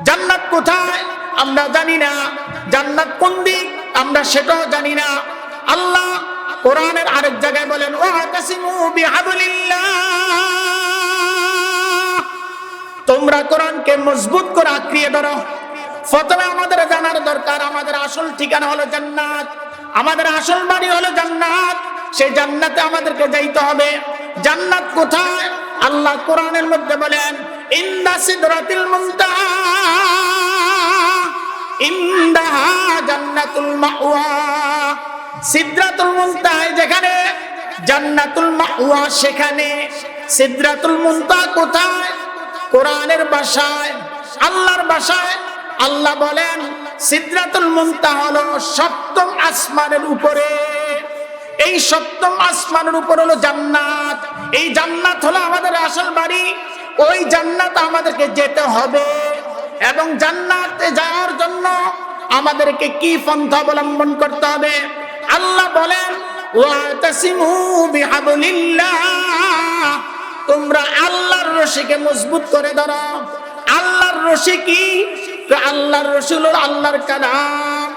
জান্নাত কোথায় আমরা জানি না, জান্নাত কোন দিক আমরা সেটাও জানি না। আল্লাহ কোরআনের আরেক জায়গায় বলেন ওয়াতাসিমু বিহাবলিল্লাহ, তোমরা কোরআনকে মজবুত করে আঁকড়িয়ে ধরো। প্রথমে আমাদের জানার দরকার আমাদের আসল ঠিকানা হলো জান্নাত, আমাদের আসল বাড়ি হলো জান্নাত। সেই জান্নাতে আমাদেরকে যাইতে হবে। জান্নাত কোথায়? আল্লাহ কোরআনের মধ্যে বলেন ইন্দা সিদরাতিল মুনতাহা ইনদাহা জান্নাতুল মাওয়া। সিদরাতুল মুনতাহা যেখানে, জান্নাতুল মাওয়া সেখানে। সিদরাতুল মুনতাহা কোথায়? কোরআনের ভাষায়, আল্লাহর ভাষায় আল্লাহ বলেন সিদরাতুল মুনতাহা হলো সপ্তম আসমানের উপরে। এই সপ্তম আসমানের উপর হলো জান্নাত। এই জান্নাত হলো আমাদের আসল বাড়ি। ওই জান্নাত আমাদেরকে যেতে হবে, এবং জান্নাতে যাওয়ার জন্য আমাদেরকে কি পন্থা অবলম্বন করতে হবে? আল্লাহ বলেন ওয়াতাসিমু বিহাবলিল্লাহ, তোমরা আল্লাহর রশিকে মজবুত করে ধরো। আল্লাহর রশি কি? আল্লাহর রশি হলো আল্লাহর কালাম।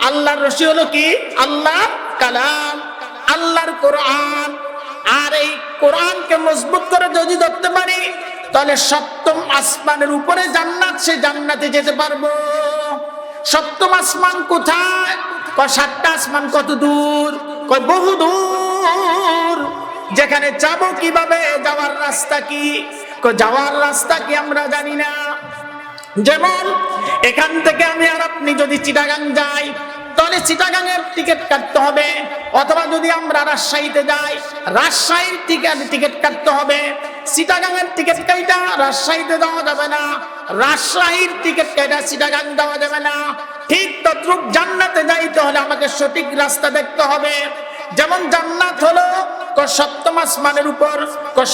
আল্লাহর রশি হলো কি? আল্লাহর কালাম, আল্লাহর কোরআন। আর এই কোরআনকে মজবুত করে যদি ধরতে পারি তাহলে সপ্তম আসমানের উপরে জান্নাত, সে জান্নাতে যেতে পারবো। সপ্তম আসমান কোথায়? কয় সাতটা আসমান। কত দূর? কয় বহু দূর। যেখানে যাব কিভাবে, যাওয়ার রাস্তা কি? যাওয়ার রাস্তা কি আমরা জানি না। যেমন এখান থেকে আমি আর আপনি যদি চিটাগাং যাই তাহলে চিটাগাংয়ের টিকিট কাটতে হবে, অথবা যদি আমরা রাজশাহীতে যাই রাজশাহীর টিকিট কাটতে হবে। চিটাগাংয়ের টিকিট কাটা রাজশাহীতে যাওয়া যাবে না, রাজশাহীর টিকিট কাটা চিটাগাং যাওয়া যাবে না। ঠিক তদ্রূপ জান্নাতে যাইতে হলে আমাকে সঠিক রাস্তা দেখতে হবে। যেমন জান্নাত হলো সপ্তম আসমানের উপর।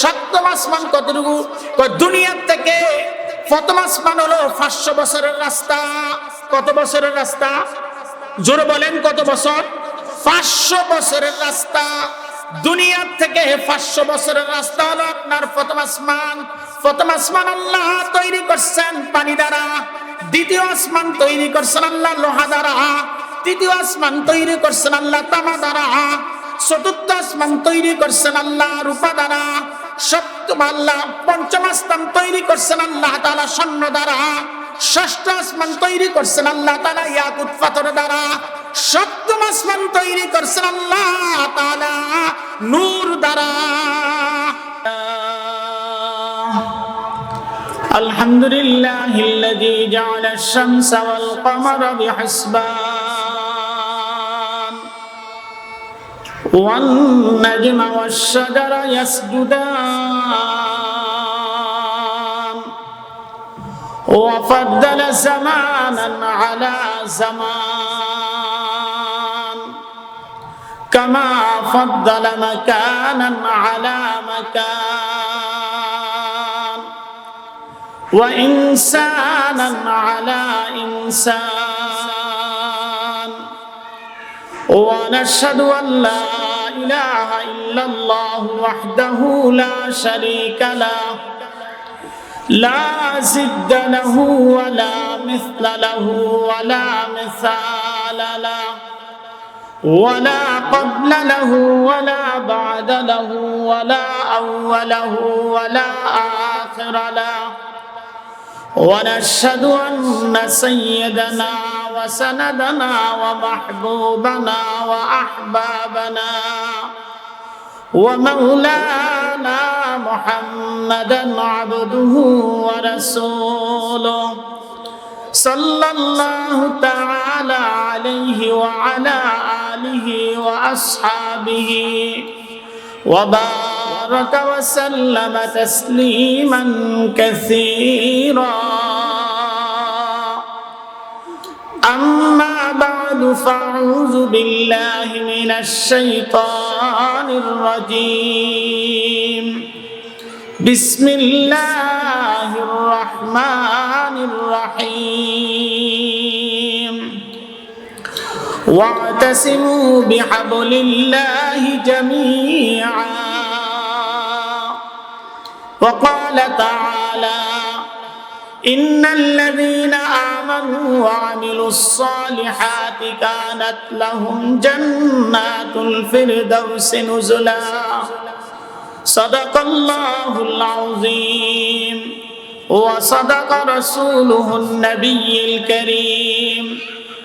সপ্তম আসমান কতটুকু? দুনিয়ার থেকে প্রথম আসমান হলো 500 বছরের রাস্তা। কত বছরের রাস্তা? জোরে বলেন কত বছর? 500 বছরের রাস্তা। দুনিয়ার থেকে 500 বছরের রাস্তা হলো আপনার প্রথম আসমান। প্রথম আসমান আল্লাহ তৈরি করছেন পানি দ্বারা, দ্বিতীয় আসমান তৈরি করছেন আল্লাহ লোহা দ্বারা, তৃতীয় আসমান তৈরি করছেন আল্লাহ তামা দ্বারা, চতুর্থ আসমান তৈরি করছেন আল্লাহ রূপা দ্বারা, সপ্তম আল্লাহ পঞ্চম আসমান তৈরি করছেন আল্লাহ তাআলা স্বর্ণ দ্বারা, ষষ্ঠ আসমান তৈরি করছেন আল্লাহ তাআলা ইয়াকুত পাথর দ্বারা, সপ্তম আসমান তৈরি করছেন আল্লাহ তাআলা নূর দ্বারা। আলহামদুলিল্লাহিল্লাযী জাআলা আশ-শামসা ওয়াল কমারা বিহিসবান ওয়ান নাজমা ওয়াশ-শাজারা ইয়াসজুদান ওয়া ফাদ্দালা জামানান আলা জামান কামা ফাদ্দালা মাকানান আলা মাকান ওয়া ইনসানান আলা ইনসান ওয়া নাশহাদু আন লা ইলাহা ইল্লাল্লাহু ওয়াহদাহু লা শারীকা লাহু লা জিদ্দা লাহু ওয়া লা মিসলা লাহু ওয়া লা মিসালা লাহু ওয়া লা ক্বাবলা লাহু ওয়া লা বা'দা লাহু ওয়া লা আউওয়ালাহু ওয়া লা আখিরা লাহু ونشهد أن سيدنا وسندنا ومحبوبنا وأحبابنا ومولانا محمدا عبده ورسوله صلى الله تعالى عليه وعلى آله وأصحابه وبارك وسلم تسليما كثيرا أما بعد فأعوذ بالله من الشيطان الرجيم بسم الله الرحمن الرحيم واعتصموا بحبل الله جميعا وقال تعالى ইন্নাল্লাযীনা আমানু ওয়া আমিলুস সালিহাতি কানাত লাহুম জান্নাতুল ফিরদাউসি নুজুলা সাদাকাল্লাহুল আযীম ওয়া সাদাকা রাসূলুহুন নাবিয়্যুল কারীম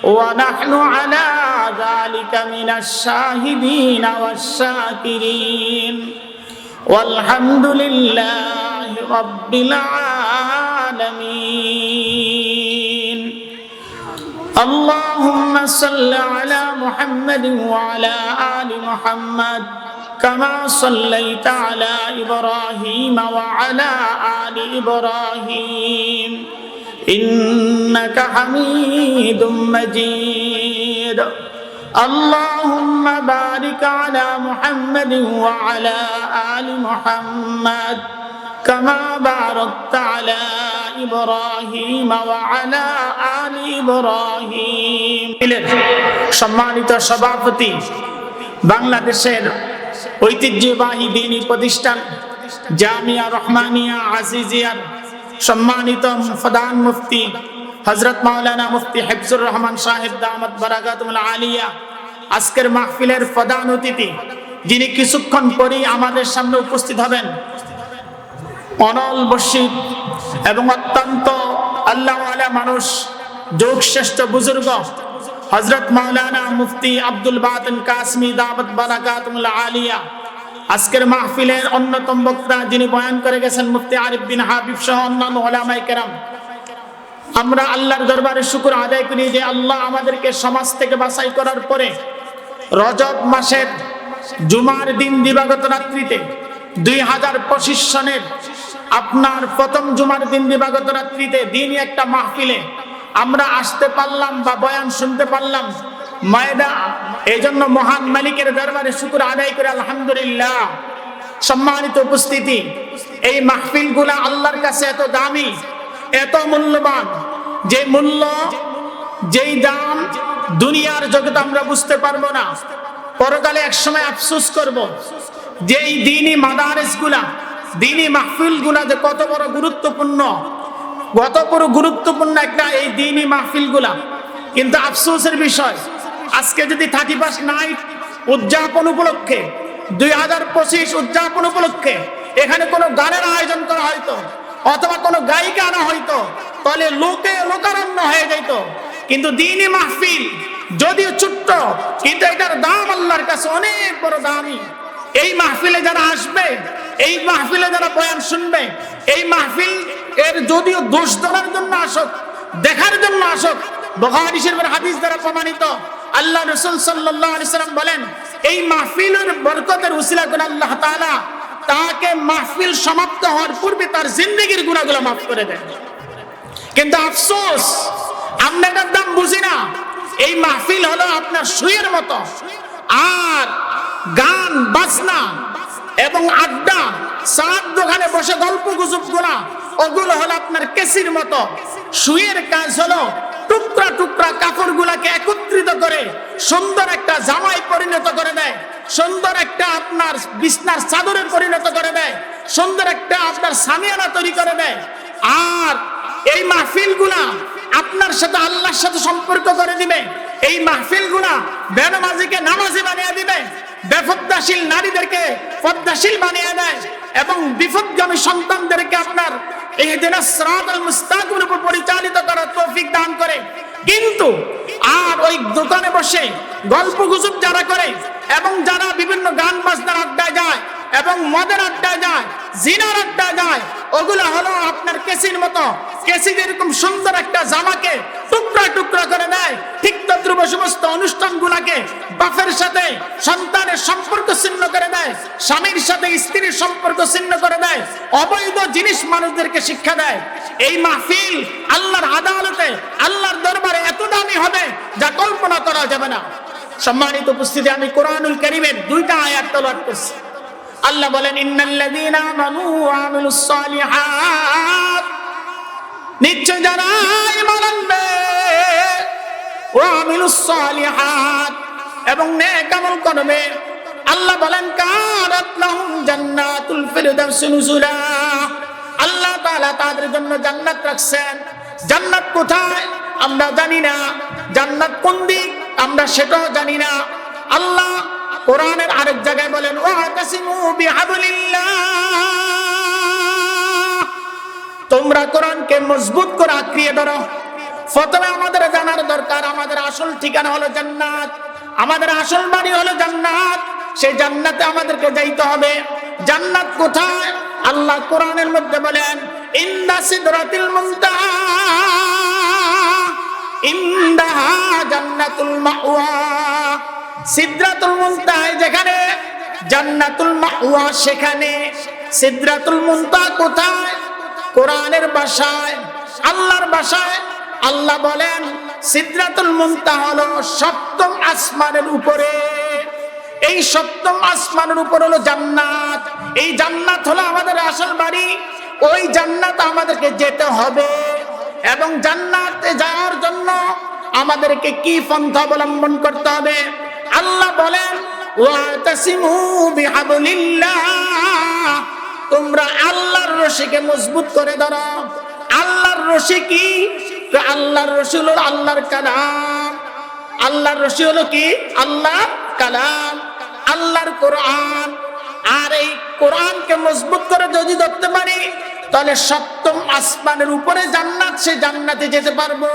ওয়া নাহনু আলা যালিকা মিনাশ শাহিদিনা ওয়াশ শাকিরিন ওয়ালহামদুলিল্লাহি রাব্বিল আলামিন আল্লাহুম্মা সাল্লি আলা মুহাম্মাদিন ওয়া আলা আলি মুহাম্মাদ কামা সাল্লাইতা আলা ইব্রাহিম ওয়া আলা আলি ইব্রাহিম ইন্নাকা হামিদুম মাজিদ اللهم بارك على محمد وعلى آل محمد كما باركت على إبراهيم وعلى آل إبراهيم সম্মানিত সভাপতি বাংলাদেশের ঐতিহ্যবাহী দ্বীনি প্রতিষ্ঠান জামিয়া রহমানিয়া আজিজিয়ার সম্মানিত প্রধান মুফতি হযরত মাওলানা মুফতি হিফজুর রহমান সাহেব দামাত বারাকাতুল আলিয়া আজকের মাহফিলের প্রধান অতিথি যিনি কিছুক্ষণ পরেই আমাদের সামনে উপস্থিত হবেন অনল বশির এবং অত্যন্ত আল্লাহওয়ালা মানুষ যোগশ্রেষ্ঠ বুজুর্গ হযরত মাওলানা মুফতি আব্দুল বাতিন কাসমি দামাত বারাকাতুল আলিয়া আজকের মাহফিলের অন্যতম বক্তা যিনি বয়ান করে গেছেন মুফতি আরিফ বিন হাবিব সহ অন্যান্য উলামায়ে কেরাম আমরা আল্লাহর দরবারে শুকর আদায় করি যে আল্লাহ আমাদেরকে সমাজ থেকে বাছাই করার পরে রজব মাসের জুমার দিন দিবাগত রাত্রিতে 2025 সনের আপনার প্রথম জুমার দিন দিবাগত রাত্রিতে দিনই একটা মাহফিলে আমরা আসতে পারলাম বা বয়ান শুনতে পারলাম মায়দা এইজন্য মহান মালিকের দরবারে শুকর আদায় করে আলহামদুলিল্লাহ। সম্মানিত উপস্থিতি, এই মাহফিলগুলা আল্লাহর কাছে এত দামি, এত মূল্যবান, যে মূল্য যেই দাম দুনিয়ার জগতে আমরা বুঝতে পারবো না, পরকালে একসময় আফসোস করব যে এই দ্বীনি মাদারিসগুলা দ্বীনি মাহফিলগুলা যে কত বড় গুরুত্বপূর্ণ, কত বড় গুরুত্বপূর্ণ একটা এই দ্বীনি মাহফিলগুলা। কিন্তু আফসোসের বিষয় আজকে যদি 31 নাইট উদযাপন উপলক্ষে 2025 উদযাপন উপলক্ষে এখানে কোনো গানের আয়োজন করা হয়তো অথবা কোনো গায়িকা আনা হয়তো তাহলে লোকে লোকারণ্য হয়ে যেত। কিন্তু দ্বীনি মাহফিল যদিও ছোট্ট কিন্তু এটার দাম আল্লাহর কাছে অনেক বড় দামি। এই মাহফিলে যারা আসবে, এই মাহফিলে যারা বয়ান শুনবে, এই মাহফিল এর যদিও দোষ ধরার জন্য আসুক, দেখার জন্য আসুক, বুখারী শরীফের হাদিস দ্বারা প্রমাণিত আল্লাহ রাসূল সাল্লাল্লাহু আলাইহি সাল্লাম বলেন এই মাহফিলের বরকতের উসিলা করে আল্লাহ তাআলা তাকে মাহফিল সমাপ্ত হওয়ার পূর্বে তার জিন্দেগীর গুনাহগুলো মাফ করে দেন। কিন্তু আফসোস আমরা এটার দাম বুঝি না। এই মাহফিল হলো আপনার সুয়ের মতো, আর গান বাজনা এবং আড্ডা চার দোকানে বসে গল্প গুজব গুলা ওগুলো হলো আপনার কেসির মতো। সুয়ের কাজ হলো টুকরা টুকরা কাপড় গুলাকে একত্রিত করে সুন্দর একটা জামায় পরিণত করে দেয়, সুন্দর একটা আপনার বিছনার চাদরে পরিণত করে দেয়, সুন্দর একটা আপনার সামিয়ানা তৈরি করে দেয়। আর এই মাহফিল গুলা আপনার সাথে আল্লাহর সাথে সম্পর্ক করে দিবে। এই মাহফিল গুলা বেনামাজিকে নামাজি বানিয়ে দিবে, বেপর্দাশীল নারীদেরকে পর্দাশীল বানিয়ে দেয় এবং বিপদগামী সন্তানদেরকে আপনার ইহদিনাস সিরাতাল মুস্তাকিমের উপর পরিচালিত করার তৌফিক দান করে। কিন্তু আর ওই দোকানে বসে গল্প গুজব যারা করে এবং যারা বিভিন্ন গান বাজনার আড্ডায় যায় এবং মদের আড্ডায় যায়, জিনার আড্ডায় যায়, ওগুলো হলো আপনার কেসির মতো। কেসি যেরকম সুন্দর একটা জামাকে টুকরা টুকরা করে দেয়, ঠিক তদ্রুপ সমস্ত অনুষ্ঠানগুলোকে বাপের সাথে সন্তানের সম্পর্ক ছিন্ন করে দেয়, স্বামীর সাথে স্ত্রীর সম্পর্ক ছিন্ন করে দেয়, অবৈধ জিনিস মানুষদেরকে শিক্ষা দেয়। এই মাহফিল আল্লাহর আদালতে আল্লাহর দরবারে এত দামি হবে যা কল্পনা করা যাবে না। সম্মানিত উপস্থিতি, আমি কোরআনুল কারীমের 2টা আয়াত তেলাওয়াত করছি। আল্লাহ বলেন ইন্নাল্লাযীনা আমানু ওয়া আমিলুস সালিহাত, নিশ্চয় যারা ঈমান আনবে, ওয়া আমিলুস সালিহাত এবং নেক আমল করবে, আল্লাহ বলেন কানাত লাহুম জান্নাতুল ফিরদাউস নুজুলা, আল্লাহ তাআলা তাদের জন্য জান্নাত রাখছেন। জান্নাত কোথায় আমরা জানি না, জান্নাত কোন দিক আমরা সেটাও জানি না। আল্লাহ কোরআনের আরেক জায়গায় বলেন ওয়াতাসিমু বিহাবলিল্লাহ, তোমরা কোরআনকে মজবুত করে আঁকড়িয়ে ধরো। প্রথমে আমাদের জানার দরকার আমাদের আসল ঠিকানা হলো জান্নাত, আমাদের আসল বাড়ি হলো জান্নাত। সেই জান্নাতে আমাদেরকে যাইতে হবে। জান্নাত কোথায়? আল্লাহ কোরআনের মধ্যে বলেন ইন্না সিদরাতিল মুনতাহা ইনদাহা জান্নাতুল মাওয়া। সিদরাতুল মুনতাহা যেখানে, জান্নাতুল মাওয়া সেখানে। সিদরাতুল মুনতাহা কোথায়? কোরআনের ভাষায়, আল্লাহর ভাষায় আল্লাহ বলেন সিদরাতুল মুনতাহা হলো সপ্তম আসমানের উপরে। এই সপ্তম আসমানের উপর হলো জান্নাত। এই জান্নাত হলো আমাদের আসল বাড়ি। ওই জান্নাত আমাদেরকে যেতে হবে, এবং জান্নাতে যাওয়ার জন্য আমাদেরকে কি পন্থা অবলম্বন করতে হবে? আল্লাহ বলেন ওয়াতাসিমু বিহাবলিল্লাহ, তোমরা আল্লাহর রশিকে মজবুত করে ধরো। আল্লাহর রশি কি? আল্লাহর রশি হলো আল্লাহর কালাম। আল্লাহর রশি হলো কি? আল্লাহর কালাম, আল্লাহর কোরআন। আর এই কোরআনকে মজবুত করে যদি ধরতে পারি তাহলে সপ্তম আসমানের উপরে জান্নাত, সে জান্নাতে যেতে পারবো।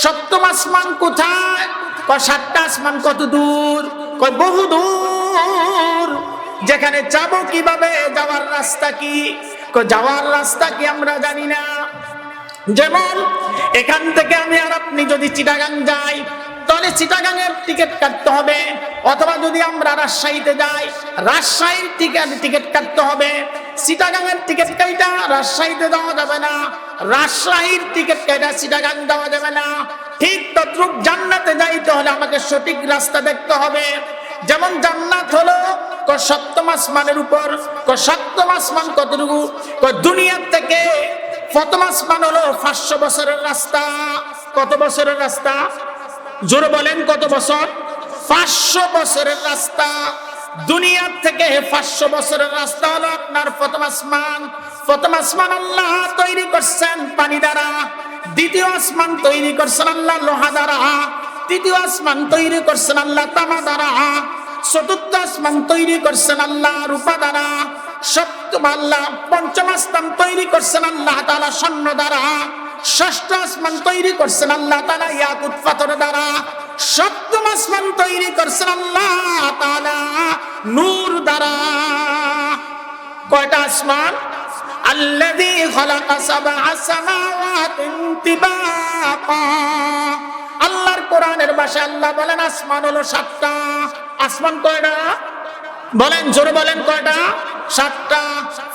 সপ্তম আসমান কোথায়? কয় সাতটা আসমান। কত দূর? কয় বহু দূর। যেখানে যাবো কিভাবে, যাওয়ার রাস্তা কি? কয় যাওয়ার রাস্তা কি আমরা জানি না। যেমন এখান থেকে আমি আর আপনি যদি চিটাগাং যাই তাহলে চিটাগাংয়ের টিকিট কাটতে হবে, অথবা যদি আমরা রাজশাহীতে যাই রাজশাহীর টিকিট কাটতে হবে। চিটাগাংয়ের টিকিট কাটা রাজশাহীতে যাওয়া যাবে না, রাজশাহীর টিকিট কাটা চিটাগাং যাওয়া যাবে না। ঠিক তদ্রুপ জান্নাতে যাইতে হলে আমাকে সঠিক রাস্তা দেখতে হবে। যেমন জান্নাত হলো সপ্তম আসমানের উপর। সপ্তম আসমান কতটুকু? দুনিয়ার থেকে প্রথম আসমান হলো 500 বছরের রাস্তা। কত বছরের রাস্তা? জোরে বলেন কত বছর? 500 বছরের রাস্তা। দুনিয়ার থেকে 500 বছরের রাস্তা হলো আপনার প্রথম আসমান। প্রথম আসমান আল্লাহ তৈরি করছেন পানি দ্বারা, দ্বিতীয় আসমান তৈরি করছেন আল্লাহ লোহা দ্বারা, তৃতীয় আসমান তৈরি করছেন আল্লাহ তামা দ্বারা, চতুর্থ আসমান তৈরি করছেন আল্লাহ রূপা দ্বারা, সপ্তম আল্লাহ পঞ্চম আসমান তৈরি করছেন আল্লাহ তাআলা স্বর্ণ দ্বারা, ষষ্ঠ আসমান তৈরি করছেন আল্লাহ তাআলা ইয়াকুত পাথর দ্বারা, সপ্তম আসমান তৈরি করছেন আল্লাহ তাআলা নূর দ্বারা। কয়টা আসমান? আল্লাযী খালাকা সাবআ সামাওয়াতিন তিবাকা। আল্লাহর কোরআনের ভাষায় আল্লাহ বলেন আসমান হলো 7টা। আসমান কয়টা? বলেন জোরে বলেন কয়টা? 7টা।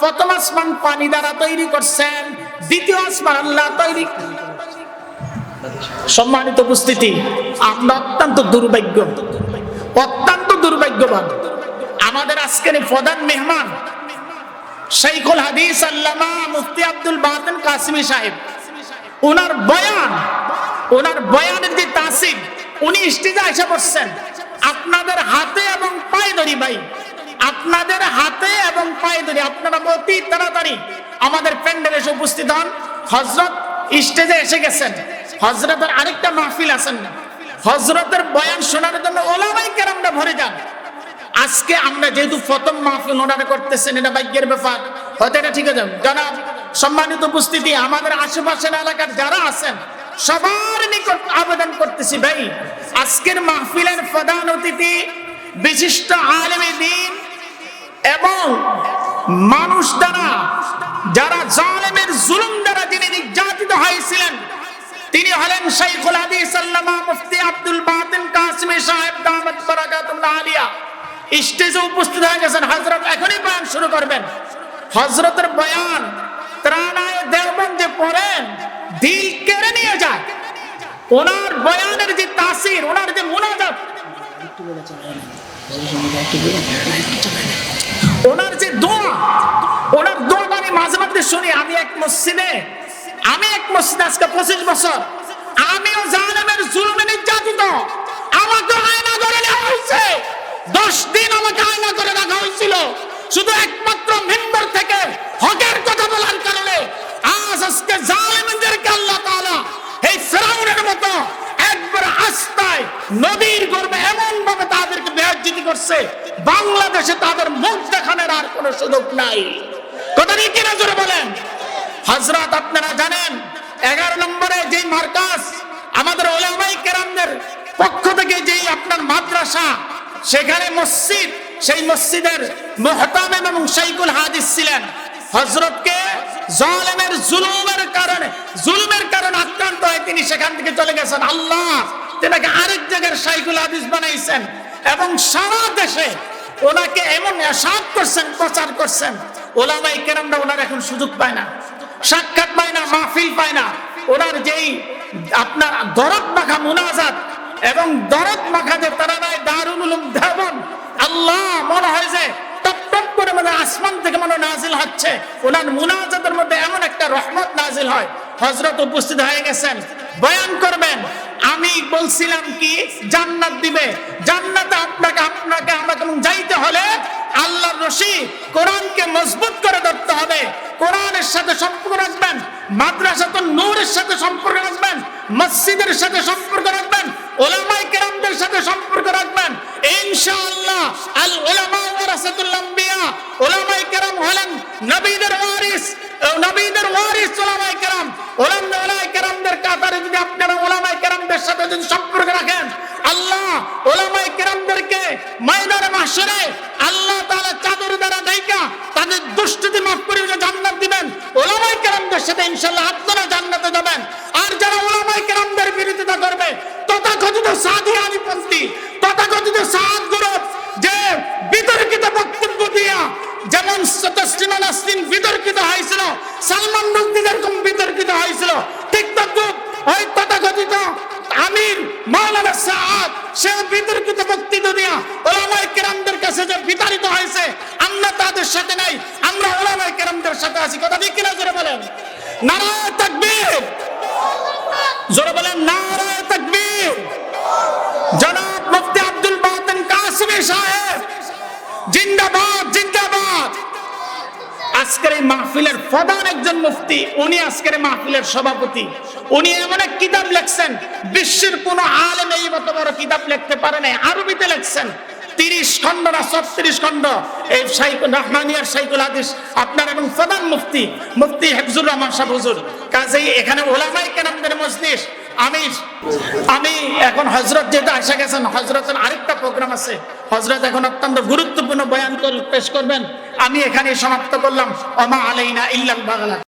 প্রথম আসমান পানি দ্বারা তৈরি করছেন, দ্বিতীয় আসমান আল্লাহ তৈরি। সম্মানিত উপস্থিতি, আমরা অত্যন্ত দুর্ভাগ্যবান। আমাদের আজকের প্রধান মেহমান শাইখুল হাদিস আল্লামা মুফতি আব্দুল বাতিন কাসিমি সাহেব। ওনার বয়ানের যে তাসির, উনি স্টেজে এসে বসছেন। আপনাদের হাতে এবং পায়ে ধরি ভাই, আপনাদের হাতে এবং পায়ে ধরি আপনারা অতি তাড়াতাড়ি আমাদের প্যান্ডেলে এসে উপস্থিত হন। হযরত স্টেজে এসে গেছেন। হযরতের আরেকটা মাহফিল আছেন না, হযরতের বয়ান শোনার জন্য ওলামায়ে কেরামরা ভরে যান। আজকে আমরা যেহেতু প্রথম মাহফিল ওনারা করতেছেন, এটা ভাগ্যের ব্যাপার, হয়তো এটা ঠিক আছে। জনাব সম্মানিত উপস্থিতি, আমাদের আশেপাশের এলাকার যারা আছেন সবার নিকট আবেদন করতেছি ভাই, আজকের মাহফিলের প্রধান অতিথি বিশিষ্ট আলেমে দ্বীন এবং মানুষ দ্বারা যারা জালেমের জুলুম দ্বারা যিনি নির্যাতিত হয়েছিলেন, তিনি হলেন শাইখুল হাদিস আল্লামা মুফতি আব্দুল বাতিন কাসিমি সাহেব দামাত বারাকাতুল্লাহ আলিয়া। স্টেজে উপস্থিত হয়ে গেছেন। হযরত এখনই বয়ান শুরু করবেন। হযরতের বয়ান ত্রাণায় দেওবন্দে পড়েন, দিল কেড়ে নিয়ে যায়। ওনার বয়ানের যে তাসির, ওনার যে মুনাজাত, ওনার যে দোয়া, ওনার দোয়াটা আমি মাঝে মাঝে শুনি। আমি এক মসজিদে আজকে 25 বছর, আমিও জালেমের জুলুমে নির্যাতিত। আমাকে আয়না করে নেওয়া হয়েছে, 10 দিন আমাকে আয়না করে রাখা হয়েছিল। শুধু একমাত্র মিম্বর থেকে হকের কথা বলার কারণে আজকে জালেমদেরকে আল্লাহ তাআলা এই ফিরাউনের মতো একবার আস্তায় নদীর গর্ভে এমন ভাবে তাদেরকে বেইজ্জতি করছে, বাংলাদেশে তাদের মুখ দেখানোর আর কোনো সুযোগ নাই। কথা কি না জোরে বলেন? হযরত আপনারা জানেন 11 নম্বরে যে মার্কাজ আমাদের উলামায়ে কেরামদের পক্ষ থেকে যেই আপনার মাদ্রাসা, সেখানে মসজিদ, সেই মসজিদের মুহতামিম এবং শাইখুল হাদিস ছিলেন। হযরতকে জালেমের জুলুমের কারণে আক্রান্ত হয়ে তিনি সেখান থেকে চলে গেছেন। আল্লাহ তেনাকে আরেক জায়গার শাইখুল হাদিস বানাইছেন এবং সারা দেশে ওনাকে এমন ইরশাদ করছেন, প্রচার করছেন, উলামায়ে কেরামরা ওনার এখন সুযোগ পায় না, সাক্ষাৎ পায় না, মাহফিল পায় না। ওনার যেই আপনার দরদ মাখা মুনাজাত এবং দরদ মাখা যে তারানায় দারুল উলুম দেওবন্দ, আল্লাহ মনে হয় যে টপ টপ করে মানে আসমান থেকে মনে নাজিল হচ্ছে। ওনার মুনাজাতের মধ্যে এমন একটা রহমত নাজিল হয়। হযরত উপস্থিত হয়ে গেছেন, বয়ান করবেন। আমি বলছিলাম কি জান্নাত দিবে, জান্নাতে আপনাকে আমাকে যাইতে হলে আল্লাহর রশি কোরআনকে মজবুত করে ধরতে হবে, কোরআনের সাথে সম্পর্ক রাখবেন, মাদ্রাসাতুন নূরের সাথে সম্পর্ক রাখবেন, মসজিদের সাথে সম্পর্ক রাখবেন, উলামায়ে কেরামদের সাথে সম্পর্ক রাখবেন। ইনশাআল্লাহ আল উলামা ওয়ারাসাতুল আম্বিয়া, উলামায়ে কেরাম হলেন নবীদের ওয়ারিস, নবীদের ওয়ারিস উলামায়ে কেরাম। উলামায়ে কেরামদের কাতারে যদি আপনারা উলামায়ে কেরামদের সাথে যদি সম্পর্ক রাখেন, আল্লাহ উলামায়ে কেরামদেরকে ময়দানে মাহশরে আল্লাহ তাআলা চাদর দ্বারা ঢাকা তাদের দুষ্টুমি মাফ করে জান্নাত দিবেন। উলামায়ে কেরামদের সাথে ইনশাআল্লাহ আপনারা জান্নাতে যাবেন। আর যারা উলামায়ে কেরামদের বিরোধিতা করবে, তথাকথিত সাদিয়ানিপন্থী, তথাকথিত সাদ গ্রুপ, যে বিতর্কিত বক্তব্য দিয়া যেমন তসলিমা নাসরিন বিতর্কিত হয়েছিল, সালমান রুশদি যেরকম বিতর্কিত হয়েছিল, ঠিক তদ্রুপ ওই তথাকথিত আমির মাওলানা সাদ সে বিতর্কিত বক্তব্য দিয়া উলামায়ে কেরামদের কাছে যে বিতাড়িত হয়েছে, আমরা তাদের সাথে নাই, আমরা উলামায়ে কেরামদের সাথে আছি। কথা ঠিক কিনা জোরে বলেন? নারায়ে তাকবীর, জোরে বলেন নারায়ে তাকবীর। জনাব মুফতি আব্দুল বাতিন কাসিমি সাহেব জিন্দাবাদ, জিন্দাবাদ। আজকের এই মাহফিলের প্রধান একজন মুফতি, উনি আজকের মাহফিলের সভাপতি। উনি এমন এক কিতাব লিখছেন, বিশ্বের কোন আলেম এই মত বড় কিতাব লিখতে পারে নাই, আরবিতে লিখছেন। 30 খণ্ড না 36 খণ্ড এই শাইখুল রহমানিয়ার শাইখুল হাদিস আপনার এবং প্রধান মুফতি হিফজুর রহমান সাহেব হুজুর। কাজেই এখানে উলামায়ে কেরামদের মজলিস। আমি এখন হযরত যেটা আসা গেছেন, হযরতের আরেকটা প্রোগ্রাম আছে, হযরত এখন অত্যন্ত গুরুত্বপূর্ণ বয়ান পেশ করবেন। আমি এখানে সমাপ্ত করলাম। ওমা আলাইনা ইল্লাল বালাগ।